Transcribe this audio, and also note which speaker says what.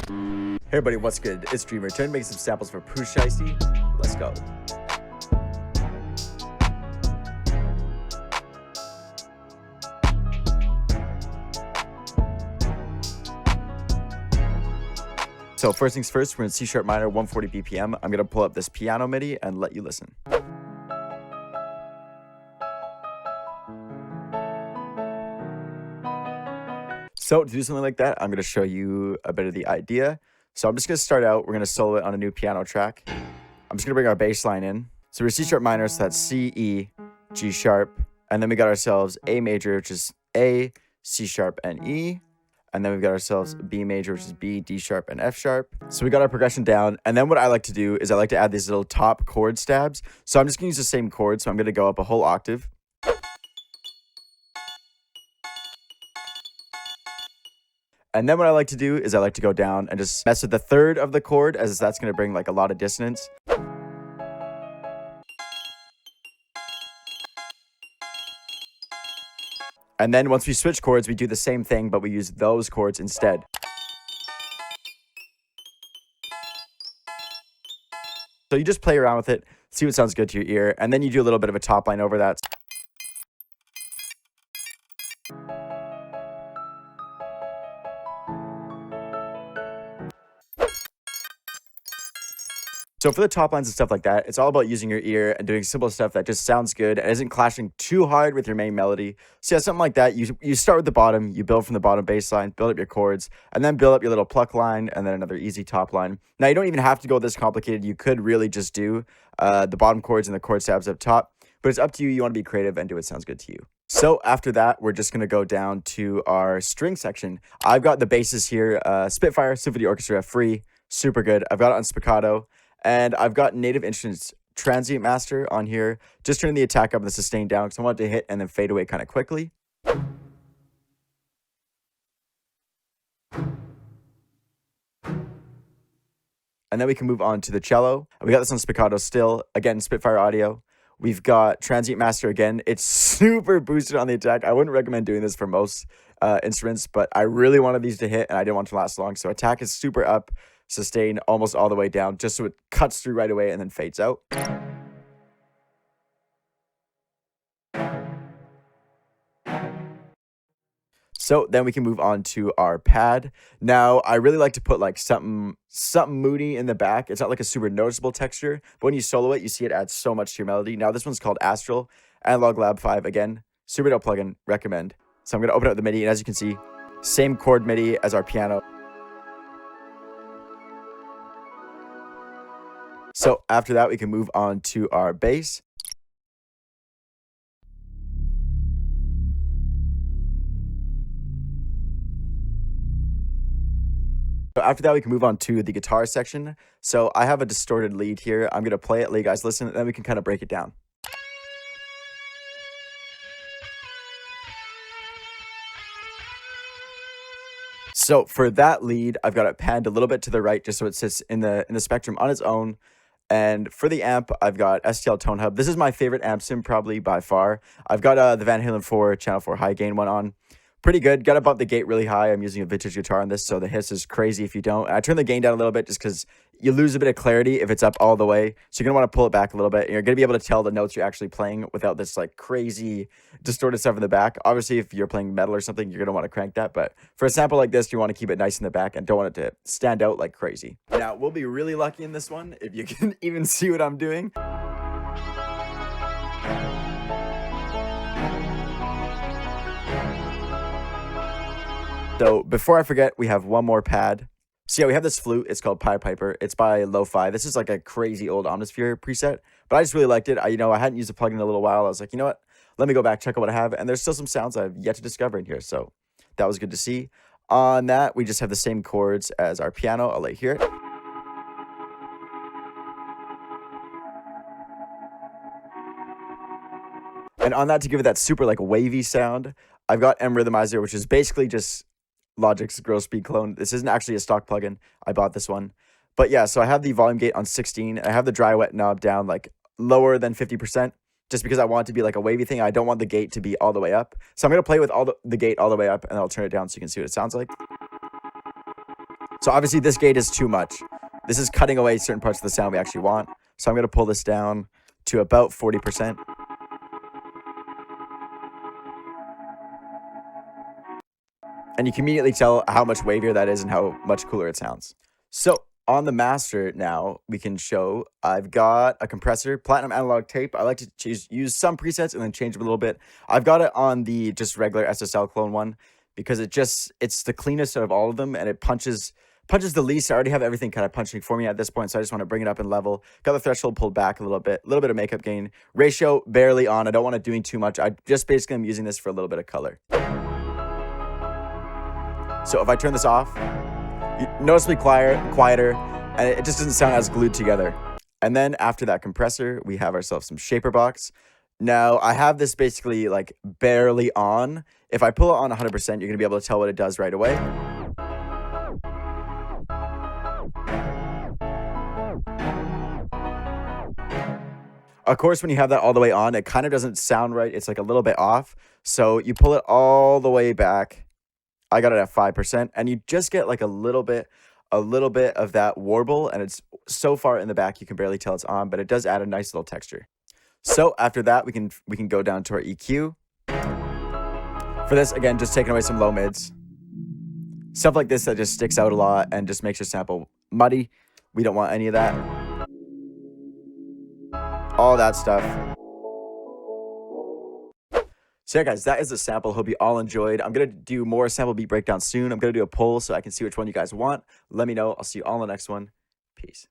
Speaker 1: Hey everybody, what's good? It's Dreamer. Time to make some samples for POOH SHIESTY. Let's go. So first things first, we're in C# minor, 140 BPM. I'm gonna pull up this piano MIDI and let you listen. So to do something like that, I'm gonna show you a bit of the idea. So I'm just gonna start out, we're gonna solo it on a new piano track. I'm just gonna bring our bass line in. So we're C# minor, so that's C, E, G sharp. And then we got ourselves A major, which is A, C sharp, and E. And then we've got ourselves B major, which is B, D sharp, and F sharp. So we got our progression down. And then what I like to do is I like to add these little top chord stabs. So I'm just gonna use the same chord. So I'm gonna go up a whole octave. And then what I like to do is I like to go down and just mess with the third of the chord, as that's gonna bring like a lot of dissonance. And then once we switch chords, we do the same thing, but we use those chords instead. So you just play around with it, see what sounds good to your ear, and then you do a little bit of a top line over that. So for the top lines and stuff like that, it's all about using your ear and doing simple stuff that just sounds good and isn't clashing too hard with your main melody. So yeah, something like that, you start with the bottom, you build from the bottom bass line, build up your chords, and then build up your little pluck line, and then another easy top line. Now, you don't even have to go this complicated. You could really just do the bottom chords and the chord stabs up top, but it's up to you. You want to be creative and do what sounds good to you. So after that, we're just going to go down to our string section. I've got the basses here, Spitfire, Symphony Orchestra, free, super good. I've got it on spiccato. And I've got Native Instruments Transient Master on here, just turning the attack up and the sustain down because I want it to hit and then fade away kind of quickly. And then we can move on to the cello. We got this on spiccato still, again, Spitfire audio. We've got Transient Master again. It's super boosted on the attack. I wouldn't recommend doing this for most instruments, but I really wanted these to hit and I didn't want it to last long. So attack is super up, sustain almost all the way down, just so it cuts through right away and then fades out. So then we can move on to our pad. Now, I really like to put like something moody in the back. It's not like a super noticeable texture, but when you solo it, you see it adds so much to your melody. Now, this one's called Astral, Analog Lab 5. Again, super dope plugin, recommend. So I'm gonna open up the MIDI, and as you can see, same chord MIDI as our piano. So after that, we can move on to our bass. So after that, we can move on to the guitar section. So I have a distorted lead here. I'm going to play it, let you guys listen, and then we can kind of break it down. So for that lead, I've got it panned a little bit to the right, just so it sits in the spectrum on its own. And for the amp, I've got STL Tone Hub. This is my favorite amp sim probably by far. I've got the Van Halen 4 Channel 4 high gain one on. Pretty good. Got to bump the gate really high. I'm using a vintage guitar on this, so the hiss is crazy if you don't. I turn the gain down a little bit just because you lose a bit of clarity if it's up all the way. So you're going to want to pull it back a little bit. And you're going to be able to tell the notes you're actually playing without this like crazy distorted stuff in the back. Obviously, if you're playing metal or something, you're going to want to crank that. But for a sample like this, you want to keep it nice in the back and don't want it to stand out like crazy. Now, we'll be really lucky in this one if you can even see what I'm doing. So before I forget, we have one more pad. So yeah, we have this flute. It's called Pied Piper. It's by Lo-Fi. This is like a crazy old Omnisphere preset, but I just really liked it. I hadn't used the plugin in a little while. I was like, you know what? Let me go back, check out what I have. And there's still some sounds I've yet to discover in here. So that was good to see. On that, we just have the same chords as our piano. I'll let you hear it. And on that, to give it that super like wavy sound, I've got M Rhythmizer, which is basically just Logic's Grow Speed clone. This isn't actually a stock plugin. I bought this one. But yeah, so I have the volume gate on 16. I have the dry wet knob down like lower than 50%, just because I want it to be like a wavy thing. I don't want the gate to be all the way up. So I'm going to play with the gate all the way up, and I'll turn it down so you can see what it sounds like. So obviously this gate is too much. This is cutting away certain parts of the sound we actually want. So I'm going to pull this down to about 40%. And you can immediately tell how much wavier that is and how much cooler it sounds. So on the master now, we can show I've got a compressor, platinum analog tape. I like to use some presets and then change them a little bit. I've got it on the just regular SSL clone one because it's the cleanest out of all of them, and it punches the least. I already have everything kind of punching for me at this point, so I just want to bring it up in level. Got the threshold pulled back a little bit of makeup gain. Ratio barely on. I don't want it doing too much. I just basically am using this for a little bit of color. So if I turn this off, noticeably quieter, and it just doesn't sound as glued together. And then after that compressor, we have ourselves some shaper box. Now I have this basically like barely on. If I pull it on 100%, you're gonna be able to tell what it does right away. Of course, when you have that all the way on, it kind of doesn't sound right. It's like a little bit off. So you pull it all the way back. I got it at 5%, and you just get like a little bit of that warble, and it's so far in the back you can barely tell it's on, but it does add a nice little texture. So after that, we can go down to our EQ. For this, again, just taking away some low mids. Stuff like this that just sticks out a lot and just makes your sample muddy. We don't want any of that. All that stuff. So yeah, guys, that is the sample. Hope you all enjoyed. I'm going to do more sample beat breakdown soon. I'm going to do a poll so I can see which one you guys want. Let me know. I'll see you all in the next one. Peace.